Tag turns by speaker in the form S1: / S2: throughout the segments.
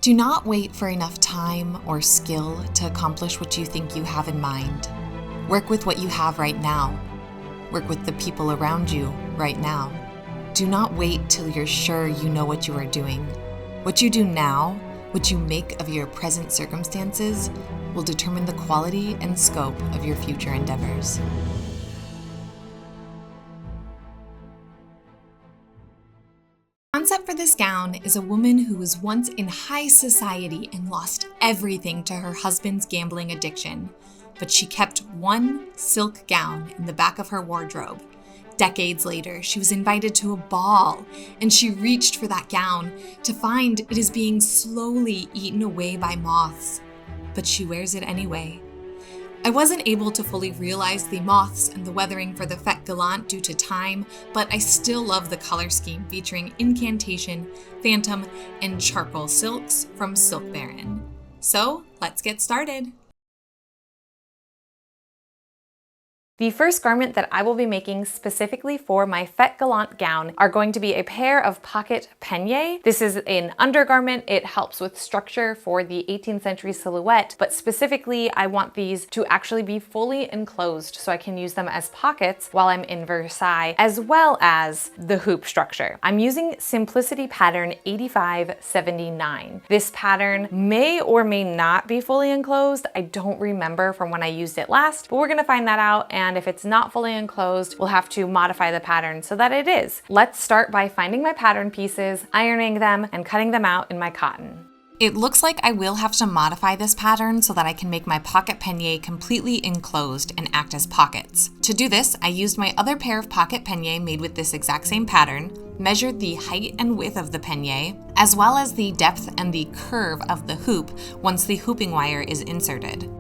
S1: Do not wait for enough time or skill to accomplish what you think you have in mind. Work with what you have right now. Work with the people around you right now. Do not wait till you're sure you know what you are doing. What you do now, what you make of your present circumstances, will determine the quality and scope of your future endeavors. The concept for this gown is a woman who was once in high society and lost everything to her husband's gambling addiction, but she kept one silk gown in the back of her wardrobe. Decades later, she was invited to a ball, and she reached for that gown to find it is being slowly eaten away by moths, but she wears it anyway. I wasn't able to fully realize the moths and the weathering for the Fetes Galantes due to time, but I still love the color scheme featuring incantation, phantom, and charcoal silks from Silk Baron. So let's get started. The first garment that I will be making specifically for my Fetes Galantes gown are going to be a pair of pocket peignets. This is an undergarment. It helps with structure for the 18th century silhouette, but specifically I want these to actually be fully enclosed so I can use them as pockets while I'm in Versailles, as well as the hoop structure. I'm using Simplicity pattern 8579. This pattern may or may not be fully enclosed. I don't remember from when I used it last, but we're gonna find that out, and if it's not fully enclosed, we'll have to modify the pattern so that it is. Let's start by finding my pattern pieces, ironing them, and cutting them out in my cotton. It looks like I will have to modify this pattern so that I can make my pocket peignets completely enclosed and act as pockets. To do this, I used my other pair of pocket peignets made with this exact same pattern, measured the height and width of the peignets, as well as the depth and the curve of the hoop once the hooping wire is inserted.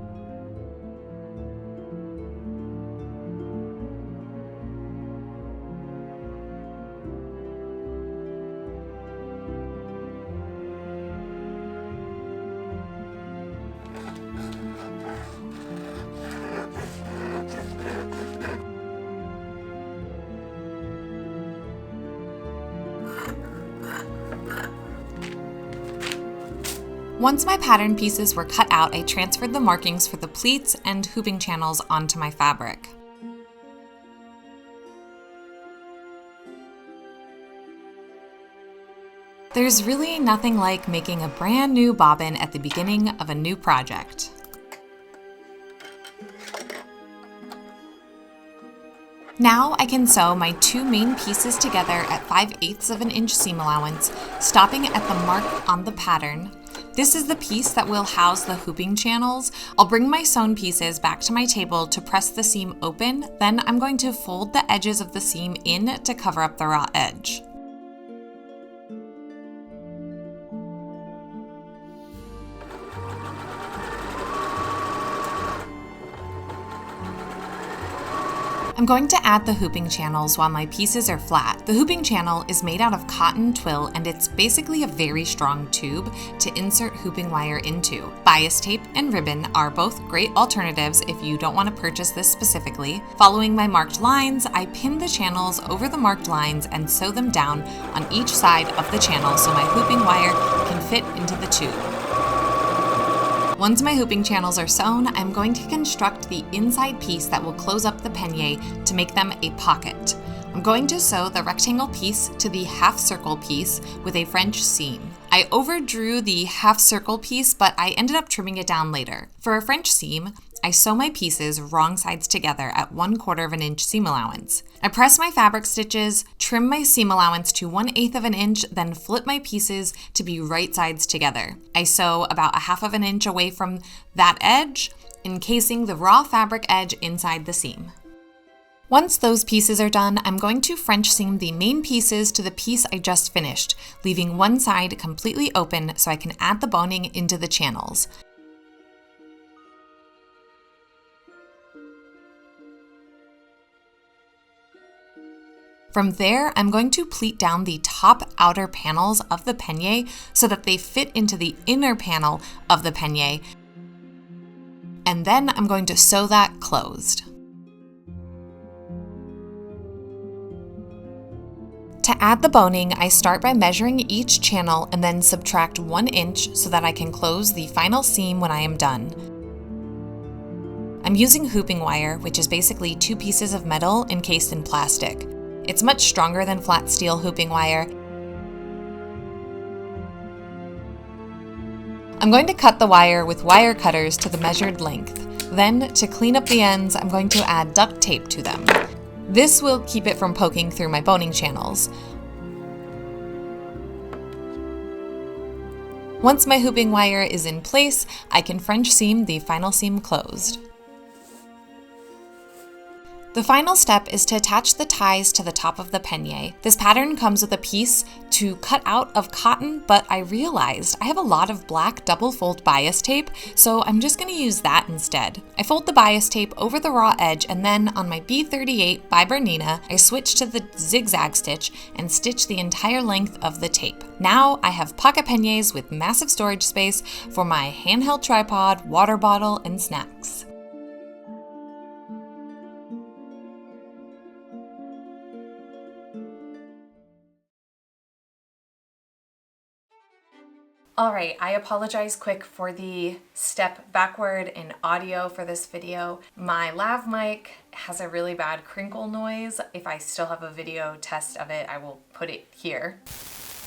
S1: Once my pattern pieces were cut out, I transferred the markings for the pleats and hooping channels onto my fabric. There's really nothing like making a brand new bobbin at the beginning of a new project. Now I can sew my two main pieces together at 5/8 of an inch seam allowance, stopping at the mark on the pattern. This is the piece that will house the hooping channels. I'll bring my sewn pieces back to my table to press the seam open, then I'm going to fold the edges of the seam in to cover up the raw edge. I'm going to add the hooping channels while my pieces are flat. The hooping channel is made out of cotton twill, and it's basically a very strong tube to insert hooping wire into. Bias tape and ribbon are both great alternatives if you don't want to purchase this specifically. Following my marked lines, I pin the channels over the marked lines and sew them down on each side of the channel so my hooping wire can fit into the tube. Once my hooping channels are sewn, I'm going to construct the inside piece that will close up the peignets to make them a pocket. I'm going to sew the rectangle piece to the half circle piece with a French seam. I overdrew the half circle piece, but I ended up trimming it down later. For a French seam, I sew my pieces wrong sides together at 1/4 of an inch seam allowance. I press my fabric stitches, trim my seam allowance to 1/8 of an inch, then flip my pieces to be right sides together. I sew about 1/2 of an inch away from that edge, encasing the raw fabric edge inside the seam. Once those pieces are done, I'm going to French seam the main pieces to the piece I just finished, leaving one side completely open so I can add the boning into the channels. From there, I'm going to pleat down the top outer panels of the peigne so that they fit into the inner panel of the peigne, and then I'm going to sew that closed. To add the boning, I start by measuring each channel and then subtract 1 inch so that I can close the final seam when I am done. I'm using hooping wire, which is basically 2 pieces of metal encased in plastic. It's much stronger than flat steel hooping wire. I'm going to cut the wire with wire cutters to the measured length. Then, to clean up the ends, I'm going to add duct tape to them. This will keep it from poking through my boning channels. Once my hooping wire is in place, I can French seam the final seam closed. The final step is to attach the ties to the top of the peigne. This pattern comes with a piece to cut out of cotton, but I realized I have a lot of black double fold bias tape, so I'm just going to use that instead. I fold the bias tape over the raw edge, and then on my B38 by Bernina, I switch to the zigzag stitch and stitch the entire length of the tape. Now I have pocket peignes with massive storage space for my handheld tripod, water bottle, and snacks. All right, I apologize quick for the step backward in audio for this video. My lav mic has a really bad crinkle noise. If I still have a video test of it, I will put it here.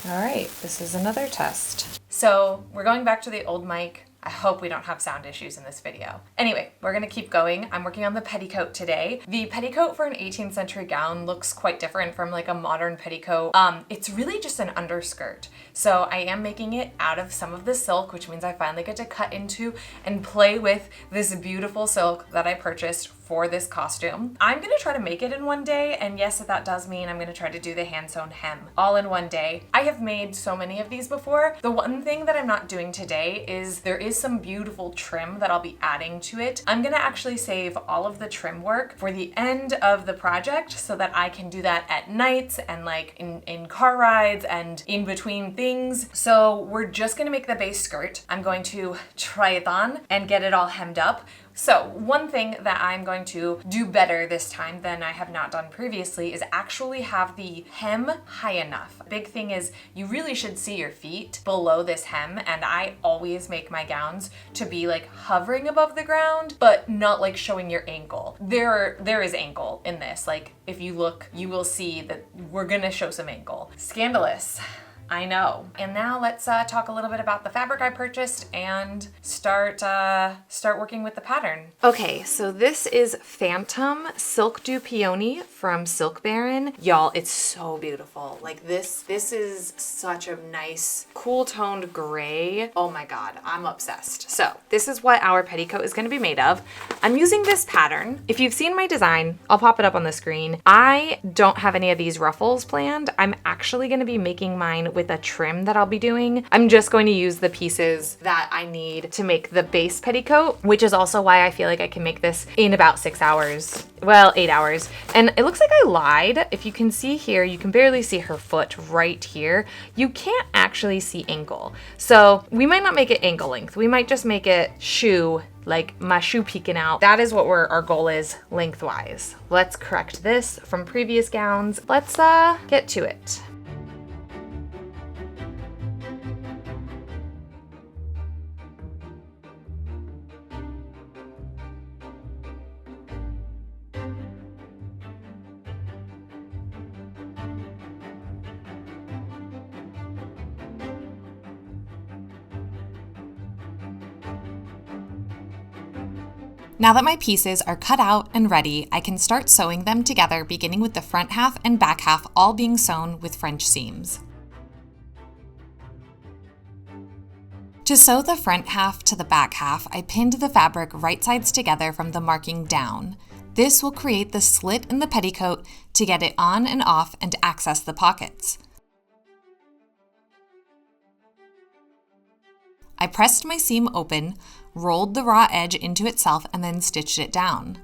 S1: All right, this is another test. So we're going back to the old mic. I hope we don't have sound issues in this video. Anyway, we're gonna keep going. I'm working on the petticoat today. The petticoat for an 18th century gown looks quite different from like a modern petticoat. It's really just an underskirt. So I am making it out of some of the silk, which means I finally get to cut into and play with this beautiful silk that I purchased for this costume. I'm gonna try to make it in one day, and yes, if that does mean I'm gonna try to do the hand-sewn hem all in one day. I have made so many of these before. The one thing that I'm not doing today is there is some beautiful trim that I'll be adding to it. I'm gonna actually save all of the trim work for the end of the project so that I can do that at nights and like in car rides and in between things. So we're just gonna make the base skirt. I'm going to try it on and get it all hemmed up. So one thing that I'm going to do better this time than I have not done previously is actually have the hem high enough. Big thing is you really should see your feet below this hem, and I always make my gowns to be like hovering above the ground, but not like showing your ankle. There is ankle in this. Like if you look, you will see that we're gonna show some ankle. Scandalous. I know. And now let's talk a little bit about the fabric I purchased and start working with the pattern. Okay, so this is Phantom Silk Du Peony from Silk Baron. Y'all, it's so beautiful. Like this is such a nice, cool toned gray. Oh my God, I'm obsessed. So this is what our petticoat is gonna be made of. I'm using this pattern. If you've seen my design, I'll pop it up on the screen. I don't have any of these ruffles planned. I'm actually gonna be making mine with a trim that I'll be doing. I'm just going to use the pieces that I need to make the base petticoat, which is also why I feel like I can make this in about 6 hours. Well, 8 hours. And it looks like I lied. If you can see here, you can barely see her foot right here. You can't actually see ankle. So we might not make it ankle length. We might just make it shoe, like my shoe peeking out. That is what our goal is lengthwise. Let's correct this from previous gowns. Let's get to it. Now that my pieces are cut out and ready, I can start sewing them together, beginning with the front half and back half all being sewn with French seams. To sew the front half to the back half, I pinned the fabric right sides together from the marking down. This will create the slit in the petticoat to get it on and off and to access the pockets. I pressed my seam open, rolled the raw edge into itself, and then stitched it down.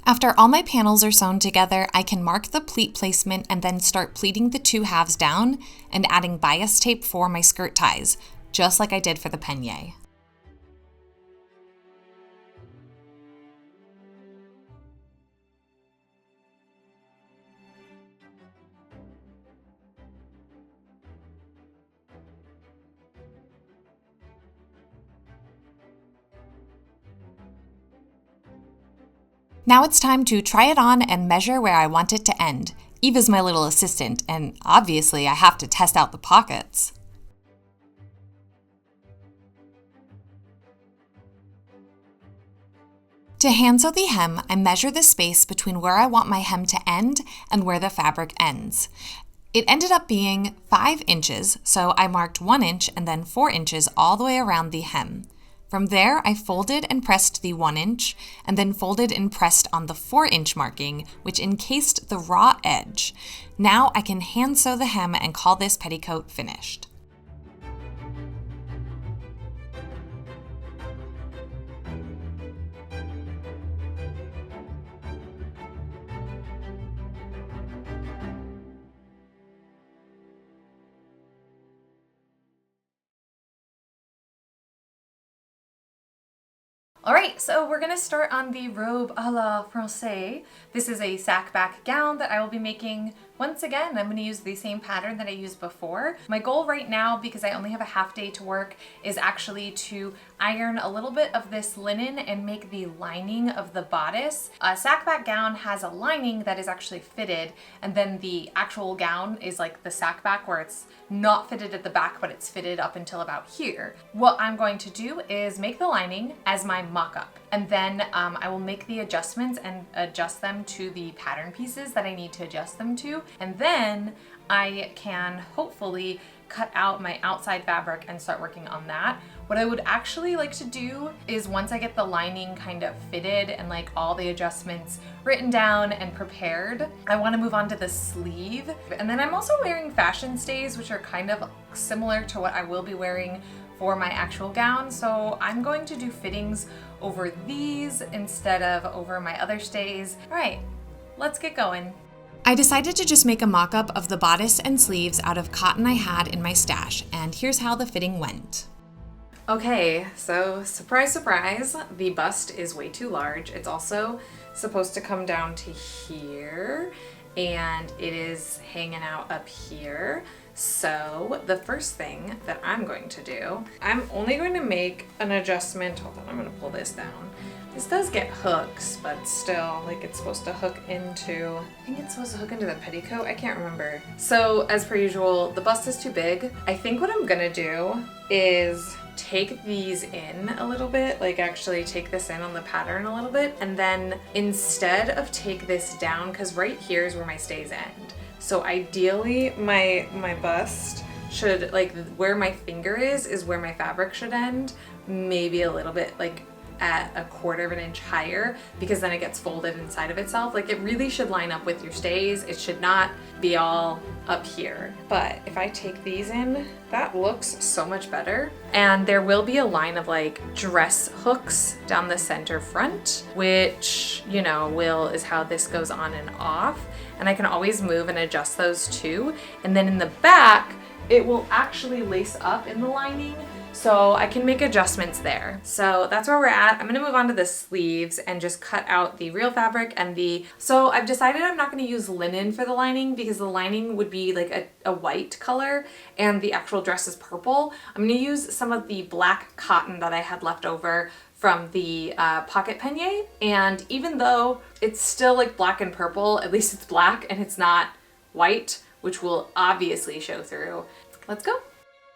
S1: After all my panels are sewn together, I can mark the pleat placement and then start pleating the two halves down and adding bias tape for my skirt ties, just like I did for the peigne. Now it's time to try it on and measure where I want it to end. Eva's my little assistant, and obviously I have to test out the pockets. To hand sew the hem, I measure the space between where I want my hem to end and where the fabric ends. It ended up being 5 inches, so I marked 1 inch and then 4 inches all the way around the hem. From there, I folded and pressed the 1 inch, and then folded and pressed on the 4 inch marking, which encased the raw edge. Now I can hand sew the hem and call this petticoat finished. Alright, so we're gonna start on the robe a la Francais. This is a sack back gown that I will be making. Once again, I'm gonna use the same pattern that I used before. My goal right now, because I only have a half day to work, is actually to iron a little bit of this linen and make the lining of the bodice. A sack back gown has a lining that is actually fitted, and then the actual gown is like the sack back where it's not fitted at the back, but it's fitted up until about here. What I'm going to do is make the lining as my mock-up, and then I will make the adjustments and adjust them to the pattern pieces that I need to adjust them to, and then I can hopefully cut out my outside fabric and start working on that. What I would actually like to do is, once I get the lining kind of fitted and like all the adjustments written down and prepared, I want to move on to the sleeve. And then I'm also wearing fashion stays, which are kind of similar to what I will be wearing for my actual gown. So I'm going to do fittings over these instead of over my other stays. All right, let's get going. I decided to just make a mock-up of the bodice and sleeves out of cotton I had in my stash, and here's how the fitting went. Okay, so surprise, surprise, the bust is way too large. It's also supposed to come down to here, and it is hanging out up here. So the first thing that I'm going to do, I'm only going to make an adjustment. Hold on, I'm going to pull this down. This does get hooks, but still, like, it's supposed to hook into, I think it's supposed to hook into the petticoat. I can't remember. So as per usual, the bust is too big. I think what I'm gonna do is take these in a little bit, like actually take this in on the pattern a little bit, and then instead of take this down, because right here is where my stays end. So ideally my bust should, like, where my finger is where my fabric should end, maybe a little bit, like at a 1/4 of an inch higher, because then it gets folded inside of itself. Like, it really should line up with your stays. It should not be all up here. But if I take these in, that looks so much better. And there will be a line of like dress hooks down the center front, which, you know, is how this goes on and off. And I can always move and adjust those too. And then in the back, it will actually lace up in the lining, so I can make adjustments there. So that's where we're at. I'm gonna move on to the sleeves and just cut out the real fabric and so I've decided I'm not gonna use linen for the lining, because the lining would be like a white color and the actual dress is purple. I'm gonna use some of the black cotton that I had left over from the pocket peigne, and even though it's still like black and purple, at least it's black and it's not white, which will obviously show through. Let's go.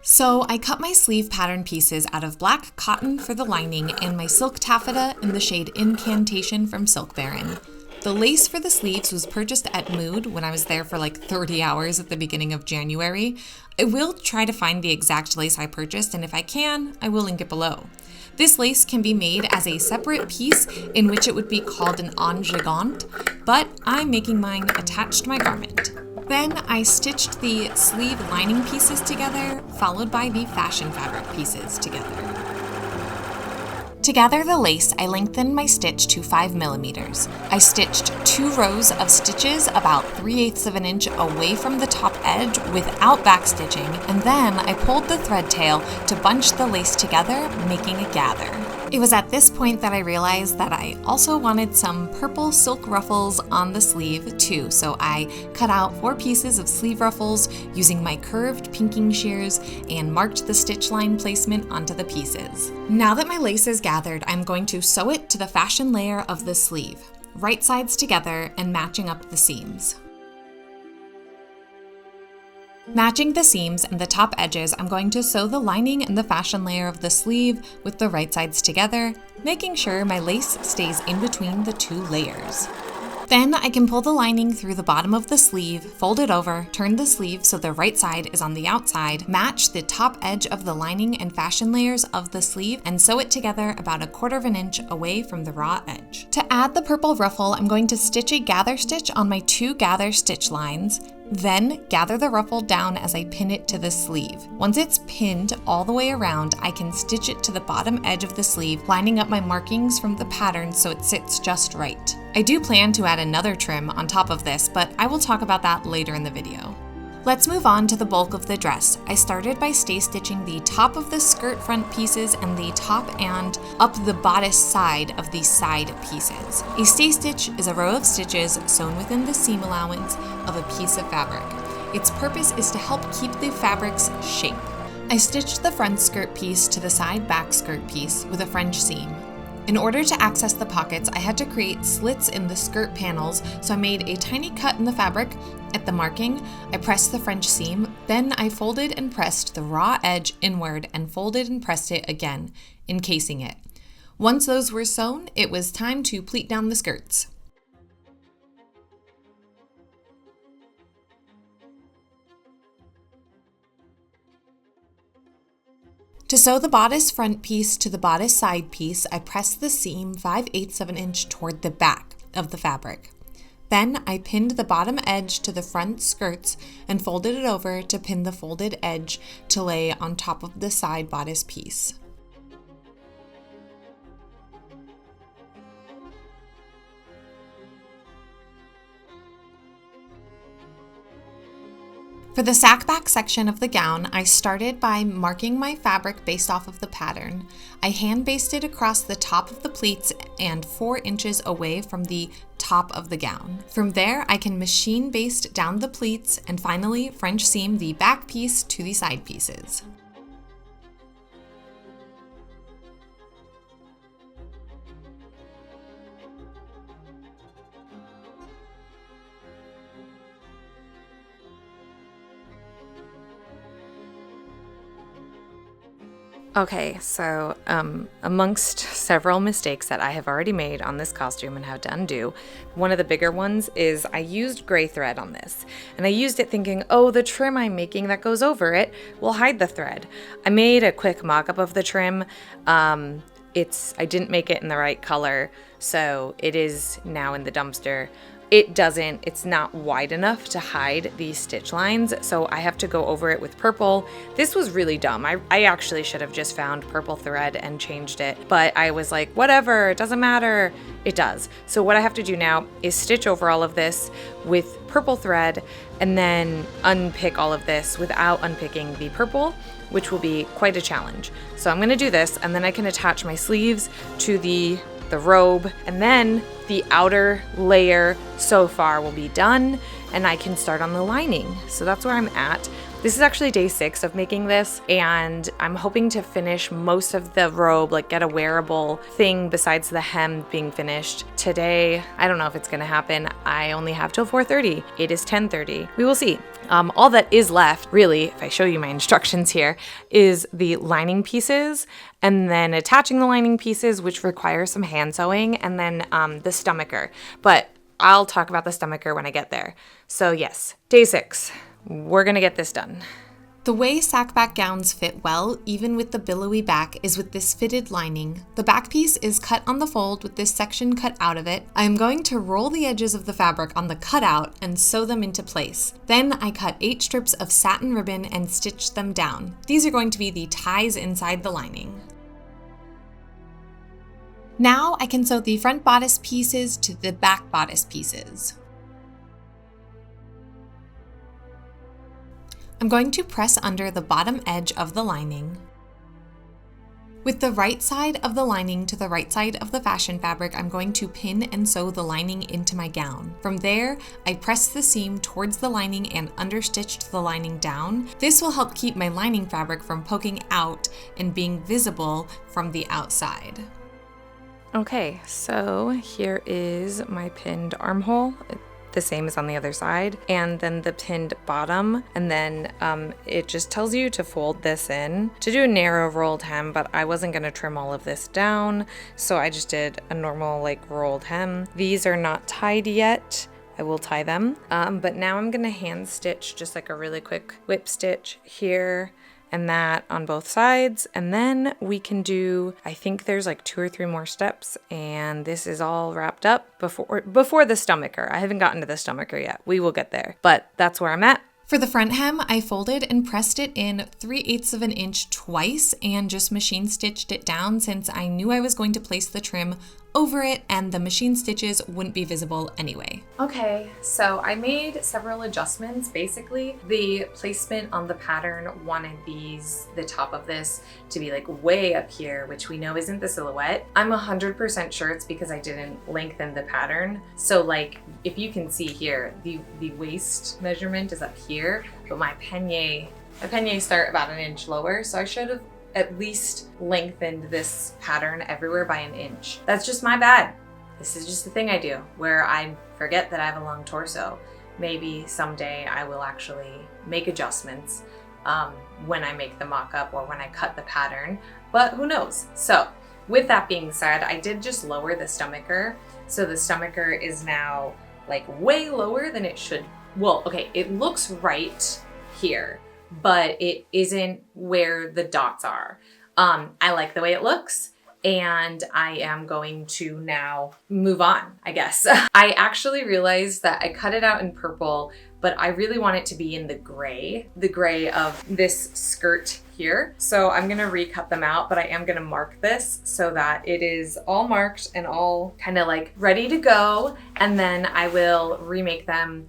S1: So I cut my sleeve pattern pieces out of black cotton for the lining and my silk taffeta in the shade Incantation from Silk Baron. The lace for the sleeves was purchased at Mood when I was there for like 30 hours at the beginning of January. I will try to find the exact lace I purchased, and if I can, I will link it below. This lace can be made as a separate piece in which it would be called an en gigante, but I'm making mine attached to my garment. Then I stitched the sleeve lining pieces together, followed by the fashion fabric pieces together. To gather the lace, I lengthened my stitch to 5 millimeters. I stitched 2 rows of stitches about 3/8 of an inch away from the top edge without backstitching, and then I pulled the thread tail to bunch the lace together, making a gather. It was at this point that I realized that I also wanted some purple silk ruffles on the sleeve too, so I cut out 4 pieces of sleeve ruffles using my curved pinking shears and marked the stitch line placement onto the pieces. Now that my lace is gathered, I'm going to sew it to the fashion layer of the sleeve. right sides together and matching up the seams. Matching the seams and the top edges, I'm going to sew the lining and the fashion layer of the sleeve with the right sides together, making sure my lace stays in between the two layers. Then I can pull the lining through the bottom of the sleeve, fold it over, turn the sleeve so the right side is on the outside, match the top edge of the lining and fashion layers of the sleeve, and sew it together about 1/4 inch away from the raw edge. To add the purple ruffle, I'm going to stitch a gather stitch on my 2 gather stitch lines, then gather the ruffle down as I pin it to the sleeve. Once it's pinned all the way around, I can stitch it to the bottom edge of the sleeve, lining up my markings from the pattern so it sits just right. I do plan to add another trim on top of this, but I will talk about that later in the video. Let's move on to the bulk of the dress. I started by stay stitching the top of the skirt front pieces and the top and up the bodice side of the side pieces. A stay stitch is a row of stitches sewn within the seam allowance of a piece of fabric. Its purpose is to help keep the fabric's shape. I stitched the front skirt piece to the side back skirt piece with a French seam. In order to access the pockets, I had to create slits in the skirt panels, so I made a tiny cut in the fabric. At the marking, I pressed the French seam, then I folded and pressed the raw edge inward and folded and pressed it again, encasing it. Once those were sewn, it was time to pleat down the skirts. To sew the bodice front piece to the bodice side piece, I pressed the seam 5/8 of an inch toward the back of the fabric. Then I pinned the bottom edge to the front skirts and folded it over to pin the folded edge to lay on top of the side bodice piece. For the sack back section of the gown, I started by marking my fabric based off of the pattern. I hand basted across the top of the pleats and 4 inches away from the top of the gown. From there, I can machine baste down the pleats and finally French seam the back piece to the side pieces. Okay, so amongst several mistakes that I have already made on this costume and had to undo, one of the bigger ones is I used gray thread on this. And I used it thinking, oh, the trim I'm making that goes over it will hide the thread. I made a quick mock-up of the trim. I didn't make it in the right color, so it is now in the dumpster. It's not wide enough to hide these stitch lines, so I have to go over it with purple. This was really dumb. I actually should have just found purple thread and changed it, but I was like, whatever, it doesn't matter. It does. So what I have to do now is stitch over all of this with purple thread and then unpick all of this without unpicking the purple, which will be quite a challenge. So I'm gonna do this, and then I can attach my sleeves to the robe, and then the outer layer so far will be done and I can start on the lining. So that's where I'm at. This is actually day 6 of making this, and I'm hoping to finish most of the robe, like get a wearable thing besides the hem being finished today. I don't know if it's gonna happen. I only have till 4:30. It is 10:30. We will see. All that is left, really, if I show you my instructions here, is the lining pieces, and then attaching the lining pieces, which requires some hand sewing, and then the stomacher. But I'll talk about the stomacher when I get there. So yes, day 6. We're gonna get this done. The way sack back gowns fit well, even with the billowy back, is with this fitted lining. The back piece is cut on the fold with this section cut out of it. I am going to roll the edges of the fabric on the cutout and sew them into place. Then I cut 8 strips of satin ribbon and stitch them down. These are going to be the ties inside the lining. Now I can sew the front bodice pieces to the back bodice pieces. I'm going to press under the bottom edge of the lining. With the right side of the lining to the right side of the fashion fabric, I'm going to pin and sew the lining into my gown. From there, I press the seam towards the lining and understitched the lining down. This will help keep my lining fabric from poking out and being visible from the outside. Okay, so here is my pinned armhole, the same as on the other side, and then the pinned bottom, and then it just tells you to fold this in to do a narrow rolled hem, but I wasn't going to trim all of this down, so I just did a normal like rolled hem. These are not tied yet. I will tie them, but now I'm going to hand stitch just like a really quick whip stitch here and that on both sides, and then we can do, I think there's like 2 or 3 more steps, and this is all wrapped up before the stomacher. I haven't gotten to the stomacher yet. We will get there, but that's where I'm at. For the front hem, I folded and pressed it in 3/8 of an inch twice and just machine stitched it down since I knew I was going to place the trim over it and the machine stitches wouldn't be visible anyway. Okay, so I made several adjustments. Basically, the placement on the pattern wanted the top of this to be like way up here, which we know isn't the silhouette. I'm 100% sure it's because I didn't lengthen the pattern. So like, if you can see here, the waist measurement is up here, but my panniers start about an inch lower, so I should have at least lengthened this pattern everywhere by an inch. That's just my bad. This is just the thing I do where I forget that I have a long torso. Maybe someday I will actually make adjustments when I make the mock-up or when I cut the pattern, but who knows? So with that being said, I did just lower the stomacher. So the stomacher is now like way lower than it should. Well, okay, it looks right here, but it isn't where the dots are. I like the way it looks, and I am going to now move on, I guess. I actually realized that I cut it out in purple, but I really want it to be in the gray of this skirt here. So I'm gonna recut them out, but I am gonna mark this so that it is all marked and all kind of like ready to go, and then I will remake them.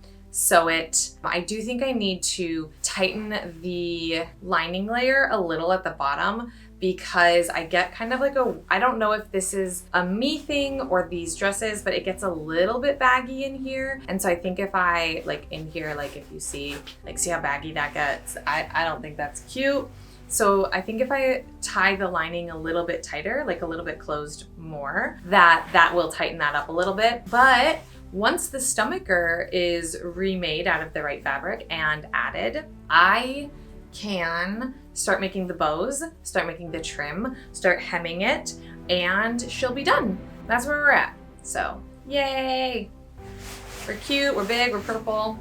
S1: I do think I need to tighten the lining layer a little at the bottom because I get kind of like I don't know if this is a me thing or these dresses, but it gets a little bit baggy in here. And so I think if I like in here, like if you see how baggy that gets, I don't think that's cute. So I think if I tie the lining a little bit tighter, like a little bit closed more, that will tighten that up a little bit. But once the stomacher is remade out of the right fabric and added, I can start making the bows, start making the trim, start hemming it, and she'll be done. That's where we're at. So, yay! We're cute, we're big, we're purple.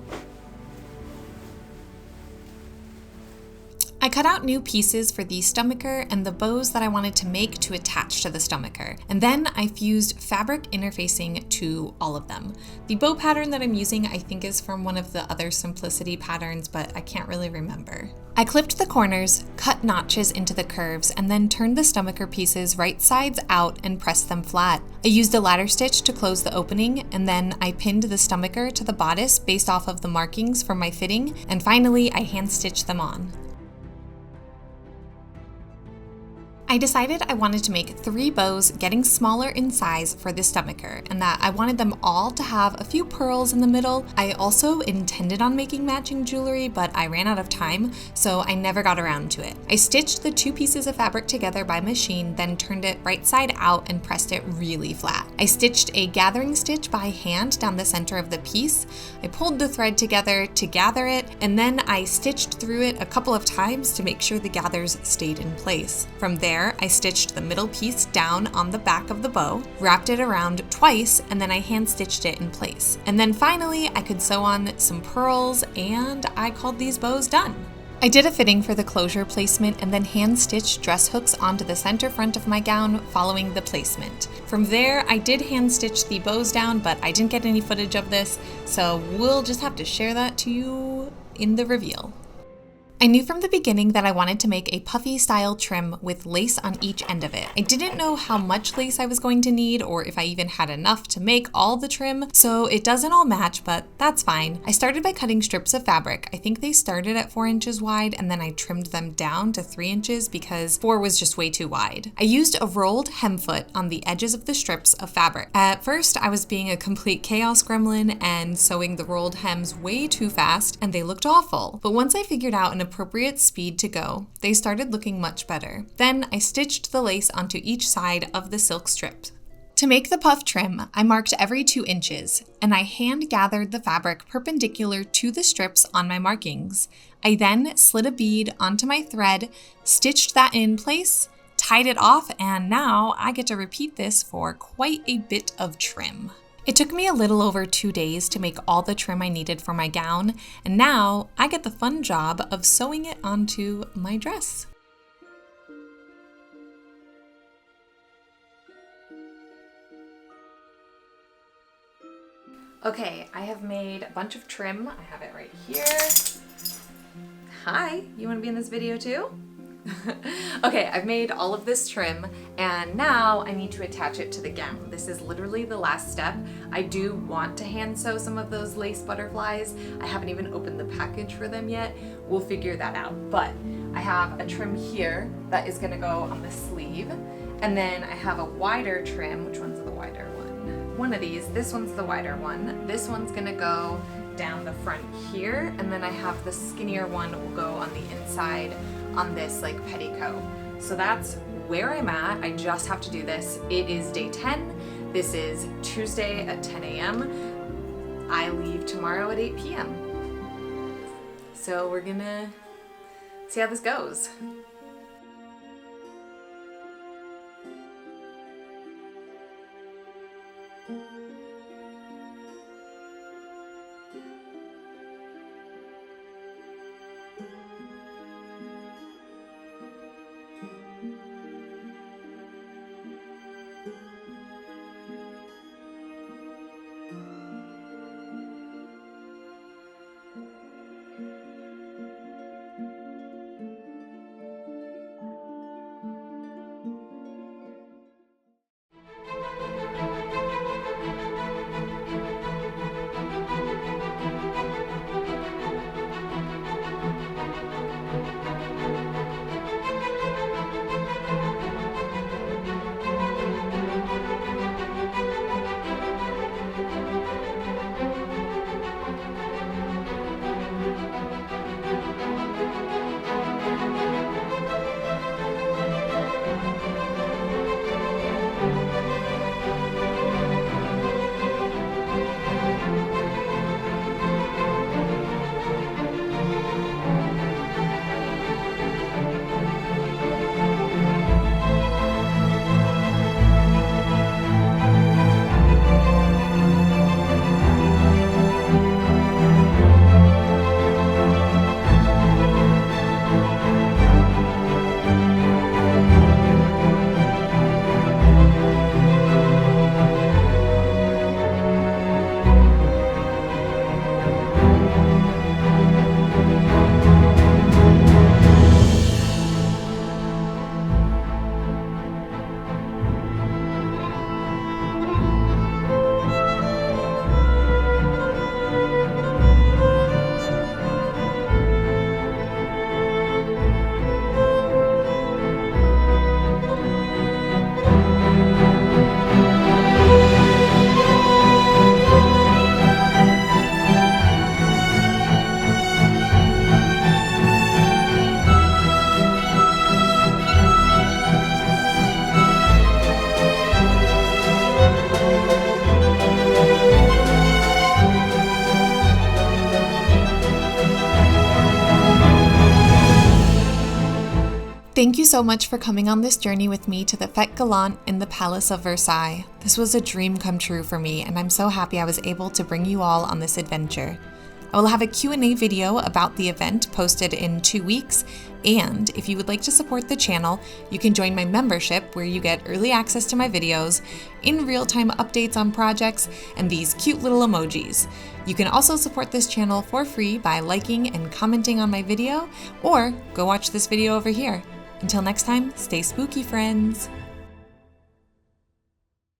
S1: I cut out new pieces for the stomacher and the bows that I wanted to make to attach to the stomacher, and then I fused fabric interfacing to all of them. The bow pattern that I'm using I think is from one of the other Simplicity patterns, but I can't really remember. I clipped the corners, cut notches into the curves, and then turned the stomacher pieces right sides out and pressed them flat. I used a ladder stitch to close the opening, and then I pinned the stomacher to the bodice based off of the markings for my fitting, and finally I hand stitched them on. I decided I wanted to make 3 bows getting smaller in size for the stomacher, and that I wanted them all to have a few pearls in the middle. I also intended on making matching jewelry, but I ran out of time, so I never got around to it. I stitched the 2 pieces of fabric together by machine, then turned it right side out and pressed it really flat. I stitched a gathering stitch by hand down the center of the piece. I pulled the thread together to gather it, and then I stitched through it a couple of times to make sure the gathers stayed in place. From there, I stitched the middle piece down on the back of the bow, wrapped it around twice, and then I hand stitched it in place. And then finally, I could sew on some pearls, and I called these bows done. I did a fitting for the closure placement and then hand stitched dress hooks onto the center front of my gown following the placement. From there, I did hand stitch the bows down, but I didn't get any footage of this, so we'll just have to share that to you in the reveal. I knew from the beginning that I wanted to make a puffy style trim with lace on each end of it. I didn't know how much lace I was going to need or if I even had enough to make all the trim, so it doesn't all match, but that's fine. I started by cutting strips of fabric. I think they started at 4 inches wide and then I trimmed them down to 3 inches because 4 was just way too wide. I used a rolled hem foot on the edges of the strips of fabric. At first, I was being a complete chaos gremlin and sewing the rolled hems way too fast and they looked awful. But once I figured out an appropriate speed to go, they started looking much better. Then I stitched the lace onto each side of the silk strip. To make the puff trim, I marked every 2 inches, and I hand gathered the fabric perpendicular to the strips on my markings. I then slid a bead onto my thread, stitched that in place, tied it off, and now I get to repeat this for quite a bit of trim. It took me a little over 2 days to make all the trim I needed for my gown, and now I get the fun job of sewing it onto my dress. Okay, I have made a bunch of trim. I have it right here. Hi, you want to be in this video too? Okay, I've made all of this trim and now I need to attach it to the gown. This is literally the last step. I do want to hand sew some of those lace butterflies. I haven't even opened the package for them yet. We'll figure that out. But I have a trim here that is gonna go on the sleeve. And then I have a wider trim. Which one's the wider one? One of these. This one's the wider one. This one's gonna go down the front here. And then I have the skinnier one that will go on the inside on this like petticoat. So that's where I'm at. I just have to do this. It is day 10. This is Tuesday at 10 a.m. I leave tomorrow at 8 p.m. So we're gonna see how this goes. Thank you so much for coming on this journey with me to the Fetes Galantes in the Palace of Versailles. This was a dream come true for me, and I'm so happy I was able to bring you all on this adventure. I will have a Q&A video about the event posted in 2 weeks, and if you would like to support the channel, you can join my membership where you get early access to my videos, in real-time updates on projects, and these cute little emojis. You can also support this channel for free by liking and commenting on my video, or go watch this video over here. Until next time, stay spooky, friends!